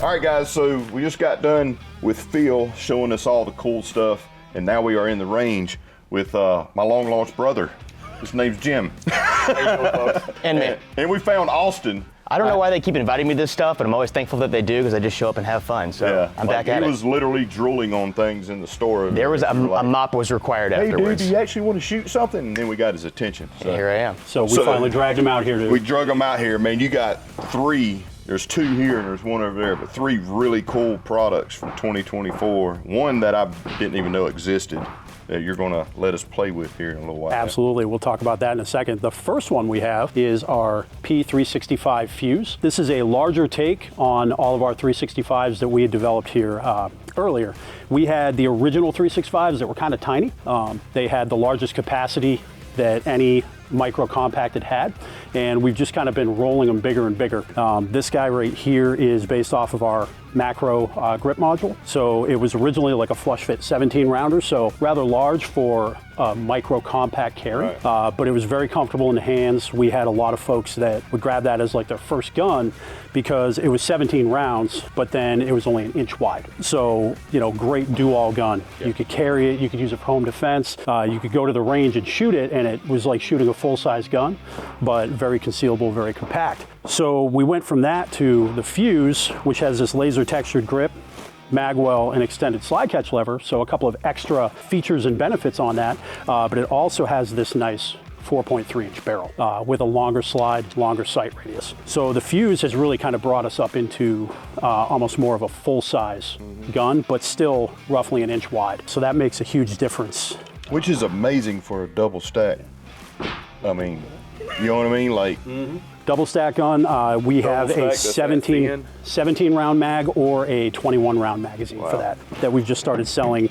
All right, guys, so we just got done with Phil showing us all the cool stuff, and now we are in the range with my long-lost brother. His name's Jim. And me. And we found Austin. I don't know why they keep inviting me to this stuff, but I'm always thankful that they do because I just show up and have fun. So I'm back at it. He was literally drooling on things in the store. There was a mop was required afterwards. Hey, dude, do you actually want to shoot something? And then we got his attention. So here I am. So we finally dragged him out here. We drug him out here. Man, you got three. There's two here and there's one over there, but three really cool products from 2024. One that I didn't even know existed that you're gonna let us play with here in a little while. Absolutely, we'll talk about that in a second. The first one we have is our P365 fuse. This is a larger take on all of our 365s that we had developed here earlier. We had the original 365s that were kind of tiny. They had the largest capacity that any micro compact had, and we've just kind of been rolling them bigger and bigger. This guy right here is based off of our macro grip module. So it was originally like a flush fit 17 rounder, so rather large for a micro compact carry, but it was very comfortable in the hands. We had a lot of folks that would grab that as like their first gun because it was 17 rounds, but then it was only an inch wide. So, you know, great do-all gun. You could carry it, you could use it for home defense, you could go to the range and shoot it, and it was like shooting a full-size gun, but very concealable, very compact. So we went from that to the fuse, which has this laser textured grip, magwell, and extended slide catch lever, so a couple of extra features and benefits on that, but it also has this nice 4.3-inch barrel with a longer slide, longer sight radius. So the fuse has really kind of brought us up into almost more of a full-size gun, but still roughly an inch wide. So that makes a huge difference. Which is amazing for a double stack. I mean, you know what I mean? Like, double stack gun, we have a 17 round mag or a 21 round magazine for that we've just started selling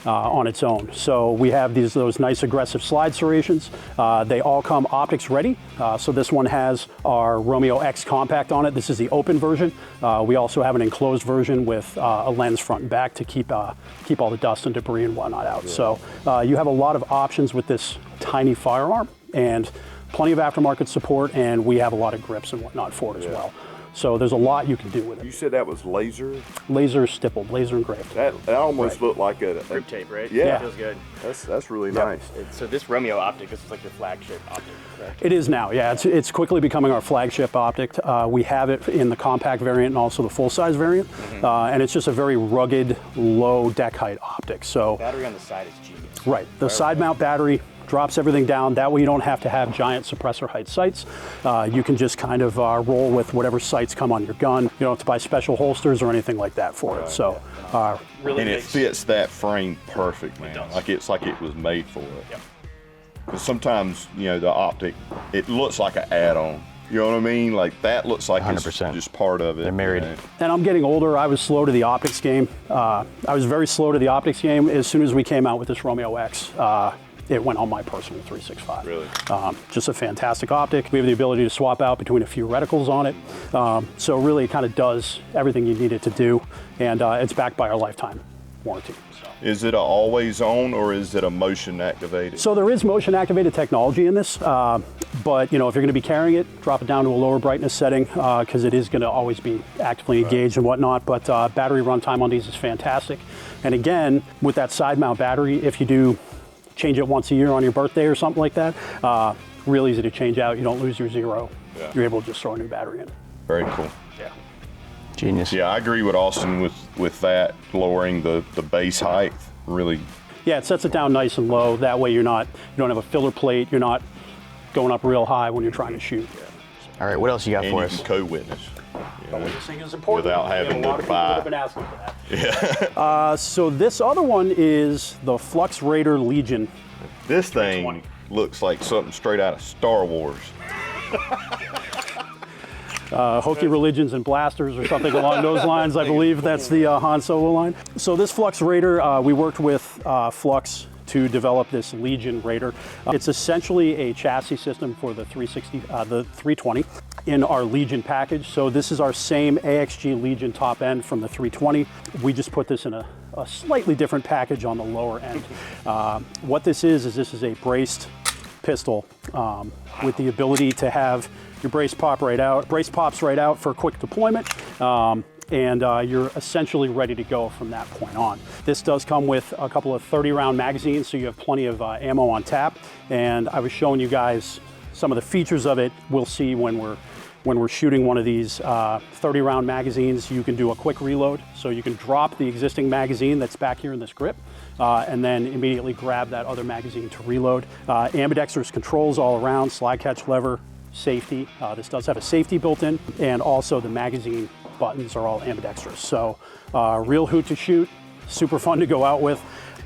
on its own. So we have those nice aggressive slide serrations. They all come optics ready. So this one has our Romeo X compact on it. This is the open version. We also have an enclosed version with a lens front and back to keep all the dust and debris and whatnot out. So you have a lot of options with this tiny firearm, and plenty of aftermarket support, and we have a lot of grips and whatnot for it as well. So there's a lot you can do with it. You said that was laser? Laser stippled, laser engraved. That almost looked like a grip tape, right? Yeah. It feels good. That's really nice. So this Romeo optic, this is like your flagship optic, correct? It is now, yeah. It's quickly becoming our flagship optic. We have it in the compact variant and also the full-size variant, and it's just a very rugged, low deck height optic. So the battery on the side is genius. Right, the side mount battery drops everything down. That way you don't have to have giant suppressor height sights. You can just kind of roll with whatever sights come on your gun. You don't have to buy special holsters or anything like that for it. So, and it fits that frame perfect, man. It's like it was made for it. Because sometimes, you know, the optic, it looks like an add-on. You know what I mean? Like that looks like 100%. It's just part of it. They're married. And I'm getting older. I was slow to the optics game. I was very slow to the optics game. As soon as we came out with this Romeo X, it went on my personal 365. Really? Just a fantastic optic. We have the ability to swap out between a few reticles on it. So really it kind of does everything you need it to do. And it's backed by our lifetime warranty. Is it a always on or is it a motion activated? So there is motion activated technology in this, but you know, if you're going to be carrying it, drop it down to a lower brightness setting because it is going to always be actively engaged and whatnot. But battery runtime on these is fantastic. And again, with that side mount battery, if you do change it once a year on your birthday or something like that, real easy to change out. You don't lose your zero. You're able to just throw a new battery in. Very cool. Yeah. Genius. Yeah, I agree with Austin with that, lowering the base height, really. Yeah, it sets it down nice and low. That way you don't have a filler plate. You're not going up real high when you're trying to shoot. All right, what else you got for us? And you can co-witness. Witnessing is important. Without having a lot to of buy. people have been asking for that. So this other one is the Flux Raider Legion. This thing looks like something straight out of Star Wars. Hokey Religions and Blasters or something along those lines. I believe that's the Han Solo line. So this Flux Raider, we worked with Flux to develop this Legion Raider. It's essentially a chassis system for the 320 in our Legion package. So this is our same AXG Legion top end from the 320. We just put this in a slightly different package on the lower end. What this is a braced pistol with the ability to have your brace pops right out for quick deployment. and you're essentially ready to go from that point on. This does come with a couple of 30-round magazines, so you have plenty of ammo on tap. And I was showing you guys some of the features of it. We'll see when we're shooting one of these 30-round magazines, you can do a quick reload. So you can drop the existing magazine that's back here in this grip, and then immediately grab that other magazine to reload. Ambidextrous controls all around, slide catch lever, safety. This does have a safety built in, and also the magazine buttons are all ambidextrous. So real hoot to shoot, super fun to go out with.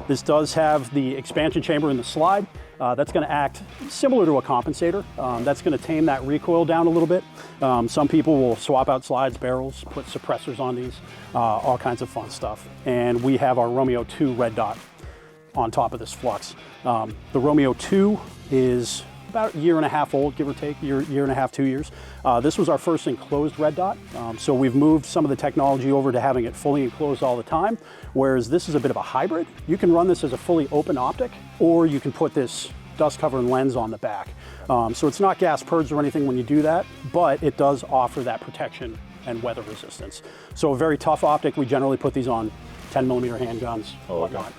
This does have the expansion chamber in the slide. That's going to act similar to a compensator. That's going to tame that recoil down a little bit. Some people will swap out slides, barrels, put suppressors on these, all kinds of fun stuff. And we have our Romeo 2 red dot on top of this Flux. The Romeo 2 is about a year and a half old, give or take, year and a half, 2 years. This was our first enclosed red dot. So we've moved some of the technology over to having it fully enclosed all the time, whereas this is a bit of a hybrid. You can run this as a fully open optic, or you can put this dust cover and lens on the back. So it's not gas purged or anything when you do that, but it does offer that protection and weather resistance. So a very tough optic. We generally put these on 10mm handguns, whatnot.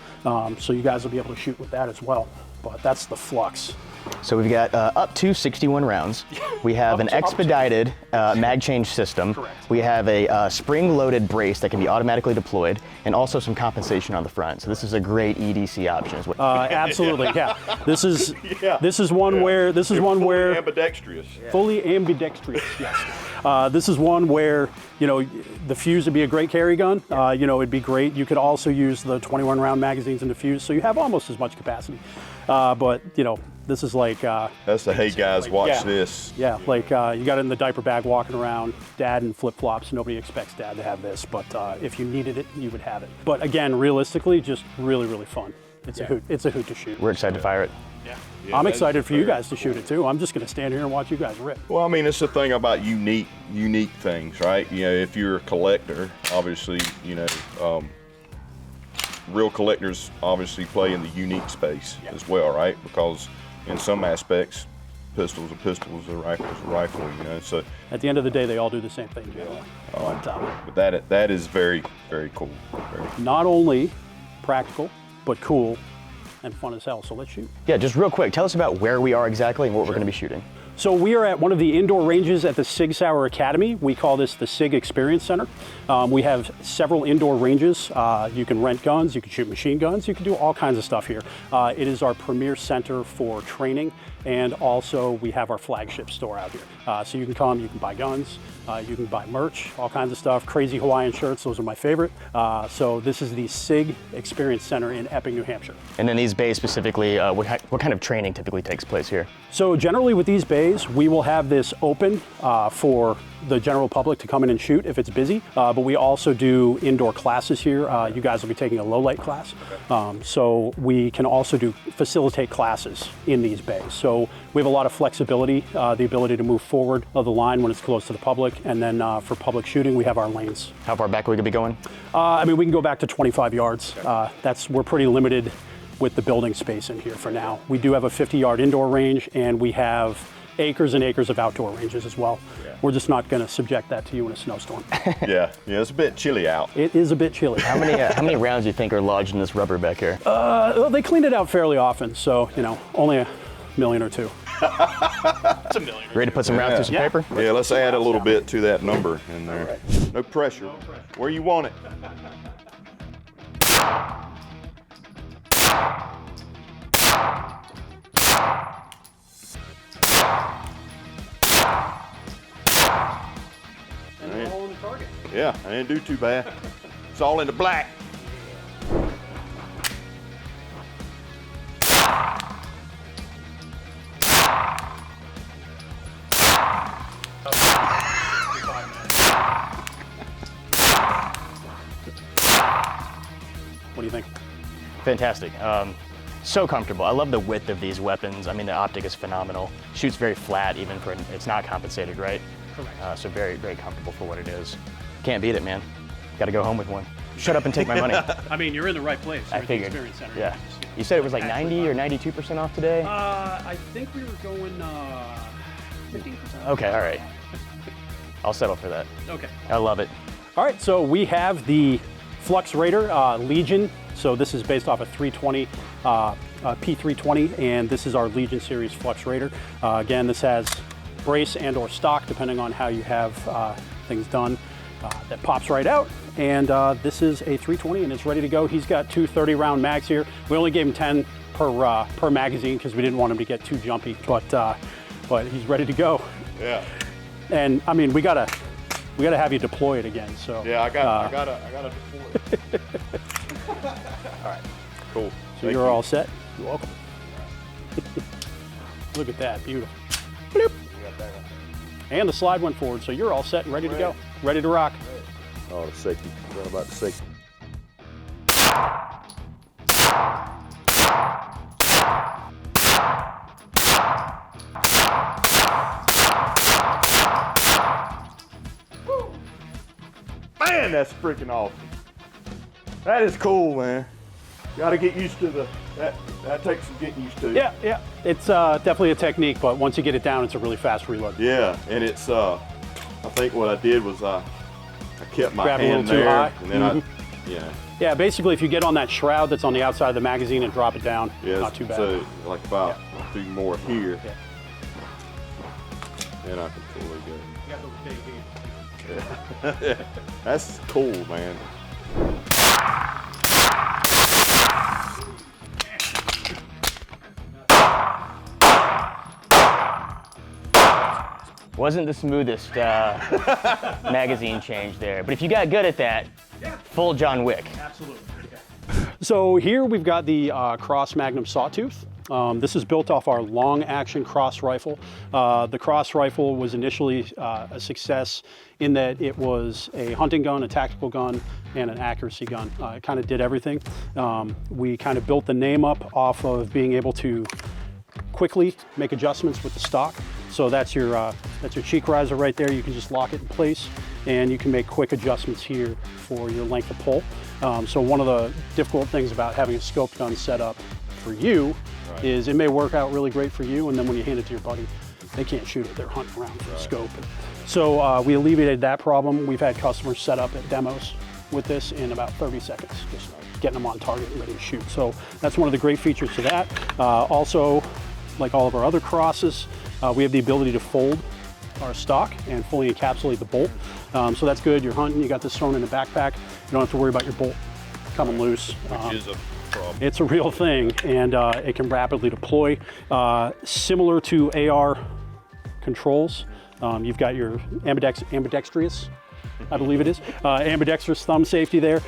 So you guys will be able to shoot with that as well. But that's the Flux. So we've got up to 61 rounds. We have an expedited mag change system. Correct. We have a spring-loaded brace that can be automatically deployed, and also some compensation on the front. So this is a great EDC option. Absolutely, yeah. This is one where ambidextrous. Fully ambidextrous, yes. This is one where, you know, the fuse would be a great carry gun. You know, it'd be great. You could also use the 21-round magazines in the fuse, so you have almost as much capacity. But, you know, this is like... That's the, hey guys, watch this. Yeah, like you got it in the diaper bag walking around, dad in flip-flops. Nobody expects dad to have this, but if you needed it, you would have it. But again, realistically, just really, really fun. It's a hoot. It's a hoot to shoot. We're excited to fire it. Yeah, I'm excited for you guys to shoot it too. I'm just going to stand here and watch you guys rip. Well, I mean, it's the thing about unique things, right? You know, if you're a collector, obviously, you know, real collectors obviously play in the unique space as well, right? Because in some aspects, pistols are pistols, a rifle is a rifle, you know. So at the end of the day, they all do the same thing. But that is very, very cool. Not only practical, but cool and fun as hell. So let's shoot. Yeah, just real quick, tell us about where we are exactly and what we're going to be shooting. So we are at one of the indoor ranges at the Sig Sauer Academy. We call this the Sig Experience Center. We have several indoor ranges. You can rent guns, you can shoot machine guns, you can do all kinds of stuff here. It is our premier center for training, and also we have our flagship store out here. So you can come, you can buy guns, you can buy merch, all kinds of stuff. Crazy Hawaiian shirts, those are my favorite. So this is the Sig Experience Center in Epping, New Hampshire. And then these bays specifically, what kind of training typically takes place here? So generally with these bays, we will have this open for the general public to come in and shoot if it's busy, but we also do indoor classes here. You guys will be taking a low light class. So we can also facilitate classes in these bays. So we have a lot of flexibility, the ability to move forward of the line when it's close to the public, and then for public shooting, we have our lanes. How far back are we gonna be going? I mean, we can go back to 25 yards. We're pretty limited with the building space in here for now. We do have a 50-yard indoor range, and we have acres and acres of outdoor ranges as well. We're just not going to subject that to you in a snowstorm. yeah, it's a bit chilly out. It is a bit chilly. How many rounds do you think are lodged in this rubber back here? Well, they clean it out fairly often, so you know, only 1 million or 2. It's 1 million. Ready to put some rounds through some paper? Yeah, let's add a little bit to that number in there. Right. No pressure. Where you want it. Yeah, I didn't do too bad. It's all in the black. What do you think? Fantastic. So comfortable. I love the width of these weapons. I mean, the optic is phenomenal. Shoots very flat, even for it's not compensated, right? Correct. So very, very comfortable for what it is. Can't beat it, man. Got to go home with one. Shut up and take my money. I mean, you're in the right place. I figured. Experience Center. Yeah. You said it was like 90 or 92% off today? I think we were going 15%. Okay, all right. I'll settle for that. Okay. I love it. All right, so we have the Flux Raider Legion. So this is based off a 320, P320, and this is our Legion series Flux Raider. Again, this has brace and or stock, depending on how you have things done. That pops right out, and this is a 320 and it's ready to go. He's got two 30-round mags here. We only gave him 10 per magazine because we didn't want him to get too jumpy, but he's ready to go. Yeah. And I mean, we gotta have you deploy it again. So yeah, I gotta deploy it. All right, cool. So you're all set. You're welcome. Look at that, beautiful. Bloop. And the slide went forward, so you're all set and ready to go, ready to rock. Oh, the safety. What about the safety? Man, that's freaking awesome. That is cool, man. Got to get used to that takes some getting used to. Yeah, yeah. It's definitely a technique, but once you get it down, it's a really fast reload. Yeah, and it's, I think what I did was I kept my Grab hand a little too there, high. and then yeah. Yeah, basically if you get on that shroud that's on the outside of the magazine and drop it down, not too bad. So like if I do more here, Yeah. then I can totally go. You got those big hands. Yeah. That's cool, man. Wasn't the smoothest magazine change there, but if you got good at that, full John Wick. Absolutely. So here we've got the Cross Magnum Sawtooth. This is built off our long action cross rifle. The cross rifle was initially a success in that it was a hunting gun, a tactical gun, and an accuracy gun. It kind of did everything. We kind of built the name up off of being able to quickly make adjustments with the stock. So that's your cheek riser right there. You can just lock it in place, and you can make quick adjustments here for your length of pull. So one of the difficult things about having a scoped gun set up for you is it may work out really great for you, and then when you hand it to your buddy, they can't shoot it. They're hunting around for the scope. So we alleviated that problem. We've had customers set up at demos with this in about 30 seconds, just getting them on target and ready to shoot. So that's one of the great features to that. Also, like all of our other crosses, we have the ability to fold our stock and fully encapsulate the bolt. So that's good. You're hunting, you got this thrown in a backpack. You don't have to worry about your bolt coming loose. Which is a problem. It's a real thing, and it can rapidly deploy. Similar to AR controls, you've got your ambidextrous, I believe it is, ambidextrous thumb safety there.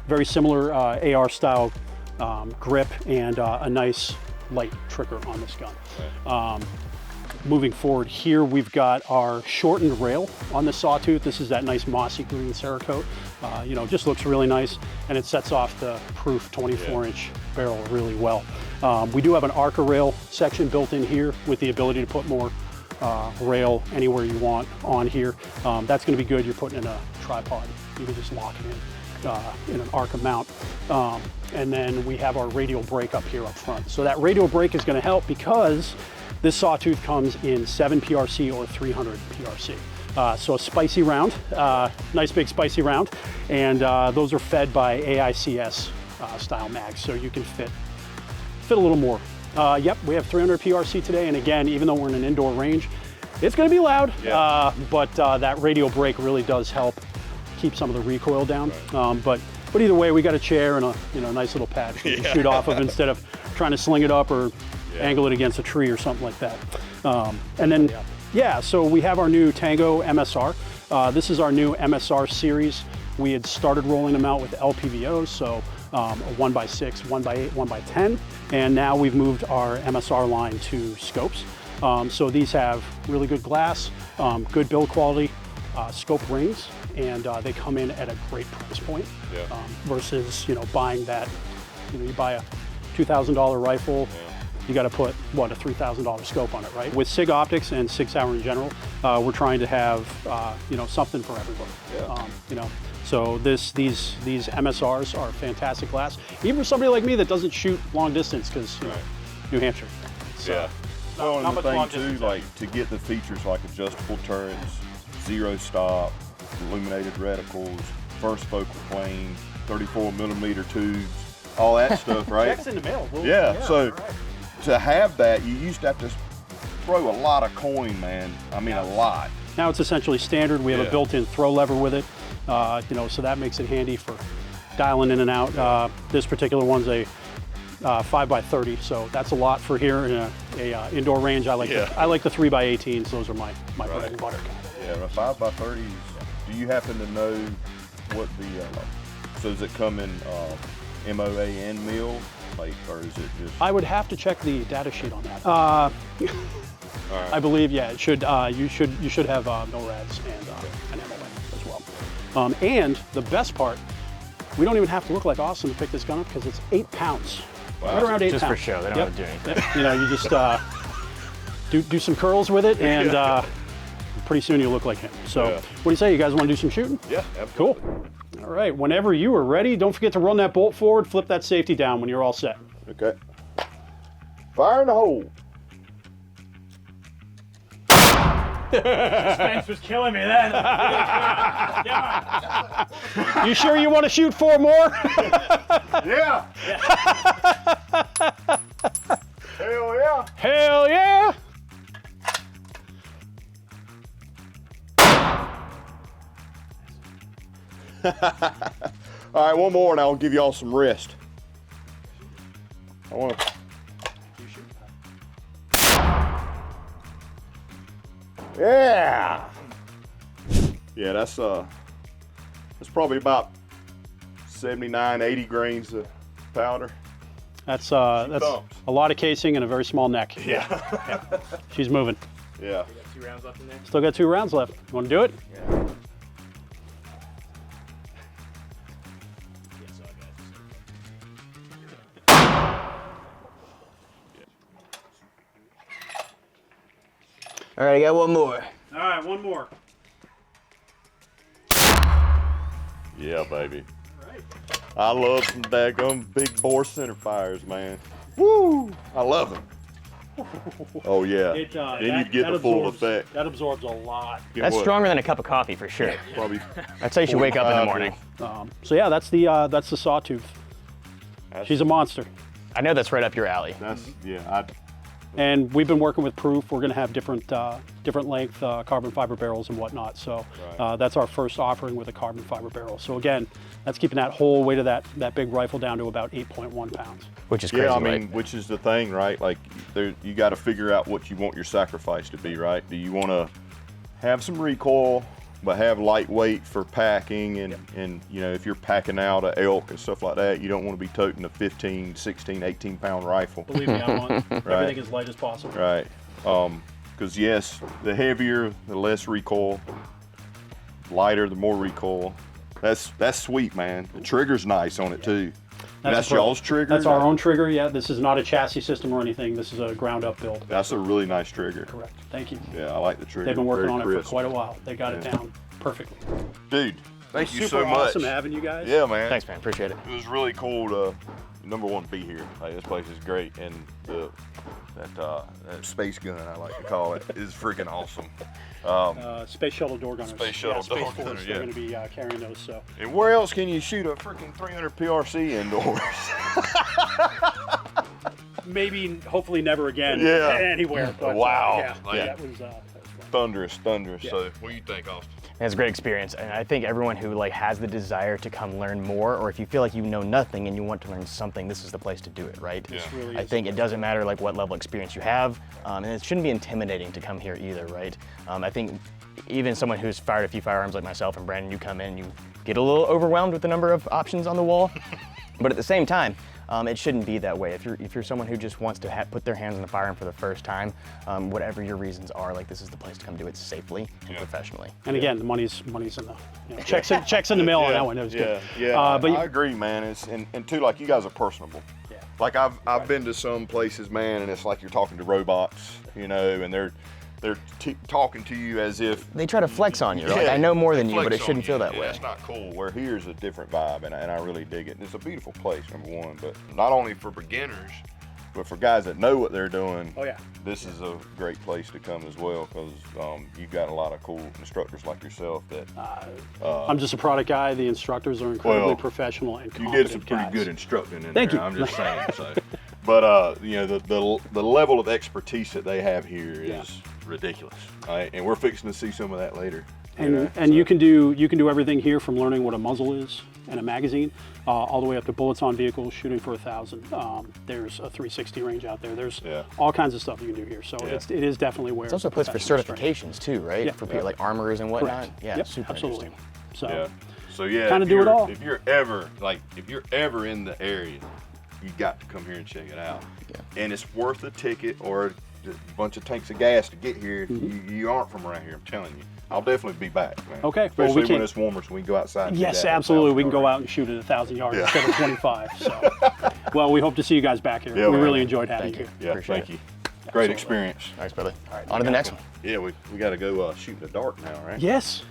Very similar AR style grip and a nice light trigger on this gun. Moving forward here, we've got our shortened rail on the Sawtooth. This is that nice mossy green Cerakote. You know, just looks really nice, and it sets off the proof 24-inch barrel really well. We do have an ARCA rail section built in here with the ability to put more rail anywhere you want on here. That's going to be good. You're putting in a tripod. You can just lock it in an ARCA mount. And then we have our radial brake up here up front. So that radial brake is going to help because this Sawtooth comes in 7 PRC or 300 PRC. So a spicy round, nice big spicy round. And those are fed by AICS style mags, so you can fit a little more. Yep, we have 300 PRC today, and again, even though we're in an indoor range, it's gonna be loud, but that radial brake really does help keep some of the recoil down. But either way, we got a chair and a nice little pad you can shoot off of instead of trying to sling it up or angle it against a tree or something like that. And then, so we have our new Tango MSR. This is our new MSR series. We had started rolling them out with LPVOs, so a 1x6, 1x8, 1x10, and now we've moved our MSR line to scopes. So these have really good glass, good build quality, scope rings, and they come in at a great price point versus buying that. You buy a $2,000 rifle. You got to put, what, a $3,000 scope on it, right? With Sig Optics and Sig Sauer in general, we're trying to have, something for everybody. So these MSRs are fantastic glass, even for somebody like me that doesn't shoot long distance, because New Hampshire. Well, and the thing too, like to get the features like adjustable turrets, zero stop, illuminated reticles, first focal plane, 34mm tubes, all that stuff, right? Checks in the mail. Yeah, so right. to have that, you used to have to throw a lot of coin, man. I mean, a lot. Now it's essentially standard. We have a built-in throw lever with it, you know, so that makes it handy for dialing in and out. This particular one's a 5x30, so that's a lot for here in a indoor range. I like the 3x18s. Those are my bread and butter. Yeah, the 5x30s. Do you happen to know what the? So does it come in MOAN mil, like, or is it just? I would have to check the data sheet on that. I believe, yeah, it should. You should have NORADs and an MOA as well. And the best part, we don't even have to look like Austin to pick this gun up because it's 8 pounds. Wow. Right around 8 just pounds. for show. They don't have to do anything. You know, you just do some curls with it, and pretty soon you'll look like him. So, what do you say? You guys want to do some shooting? Yeah, absolutely. Cool. All right. Whenever you are ready, don't forget to run that bolt forward. Flip that safety down when you're all set. Okay. Fire in the hole. Spence was killing me then. You sure you want to shoot 4 more? Yeah. Hell yeah. Hell yeah! All right, one more and I'll give y'all some rest. I want to. Yeah. Yeah, that's probably about 79, 80 grains of powder. That's a lot of casing and a very small neck. Yeah. She's moving. Yeah. 2 rounds left in there. Still got 2 rounds left. You want to do it? Yeah. All right, I got one more. All right, one more. Yeah, baby. I love some daggum big bore center fires, man. Woo! I love them. Oh yeah. Then you get the full effect. That absorbs a lot. That's stronger than a cup of coffee for sure. Probably. That's how you should wake up in the morning. So yeah, that's the sawtooth. She's a monster. I know that's right up your alley. That's And we've been working with Proof. We're going to have different length carbon fiber barrels and whatnot. So that's our first offering with a carbon fiber barrel. So again, that's keeping that whole weight of that big rifle down to about 8.1 pounds. Which is crazy, yeah, I mean, right? which is the thing, right? Like, you got to figure out what you want your sacrifice to be, right? Do you want to have some recoil, but have lightweight for packing and you know, if you're packing out an elk and stuff like that, you don't want to be toting a 15, 16, 18 pound rifle. Believe me, I want everything as light as possible. Right. Because yes, the heavier, the less recoil. Lighter, the more recoil. That's sweet, man. The trigger's nice on it too. That's y'all's trigger? That's our own trigger, yeah. This is not a chassis system or anything. This is a ground up build. That's a really nice trigger. Correct. Thank you. Yeah, I like the trigger. They've been working Very on it crisp. for quite a while. They got it down perfectly. Dude, thank you so Super much. awesome having you guys. Yeah, man. Thanks, man. Appreciate it. It was really cool to, number one, be here. Like, this place is great, and that space gun, I like to call it, is freaking awesome. Space shuttle door gunners. Space shuttle door Space Force, gunners, they're yeah. going to be carrying those. So. And where else can you shoot a freaking 300 PRC indoors? Maybe, hopefully, never again. Yeah. Anywhere. But, Wow. Yeah. That was fun. Thunderous. Yeah. So, what do you think, Austin? It's a great experience, and I think everyone who has the desire to come learn more, or if you feel like you know nothing and you want to learn something, this is the place to do it, right? Yeah. Really I think it doesn't matter what level of experience you have, and it shouldn't be intimidating to come here either, right? I think even someone who's fired a few firearms like myself and Brandon, you come in, you get a little overwhelmed with the number of options on the wall, but at the same time, it shouldn't be that way. If you're someone who just wants to put their hands on the firearm for the first time, whatever your reasons are, this is the place to come do it safely and professionally. And again, the money's in the checks in the mail on that one. That was good. Yeah. But I agree, man. It's and too, like, you guys are personable. Yeah. Like, I've been to some places, man, and it's like you're talking to robots, you know, and they're talking to you as if They try to flex on you. Yeah, I know more than you, but flex it shouldn't on feel you. that way. It's not cool. Where here's a different vibe, and I really dig it. And it's a beautiful place, number one, but not only for beginners, But for guys that know what they're doing, Oh yeah. this is a great place to come as well, because you've got a lot of cool instructors like yourself that. I'm just a product guy. The instructors are incredibly Well, professional and You competent did some pretty guys. good instructing in Thank there. you. I'm just saying. So. But you know, the level of expertise that they have here is ridiculous. Right? And we're fixing to see some of that later. And you can do everything here, from learning what a muzzle is in a magazine, all the way up to bullets on vehicles, shooting for 1,000. There's a 360 range out there. There's all kinds of stuff you can do here. So it is definitely where It's also a place for certifications too, right? Yeah. For people like armorers and whatnot. Correct. Yeah, Yep, super absolutely. interesting. So Kind of do it all. If you're ever in the area, you got to come here and check it out. Yeah. And it's worth a ticket or a bunch of tanks of gas to get here. If you aren't from around here, I'm telling you. I'll definitely be back, man. Okay. Especially Well, when it's warmer, so we can go outside. And yes, do that absolutely. We can 1,000 go yards. out and shoot at 1,000 yards instead of 25. So, well, we hope to see you guys back here. Yeah, we man. really enjoyed having Thank you. you. Yeah, Appreciate thank it. you. Great experience. Thanks, brother. All right, On to the next one. Yeah, we got to go shoot in the dark now, right? Yes.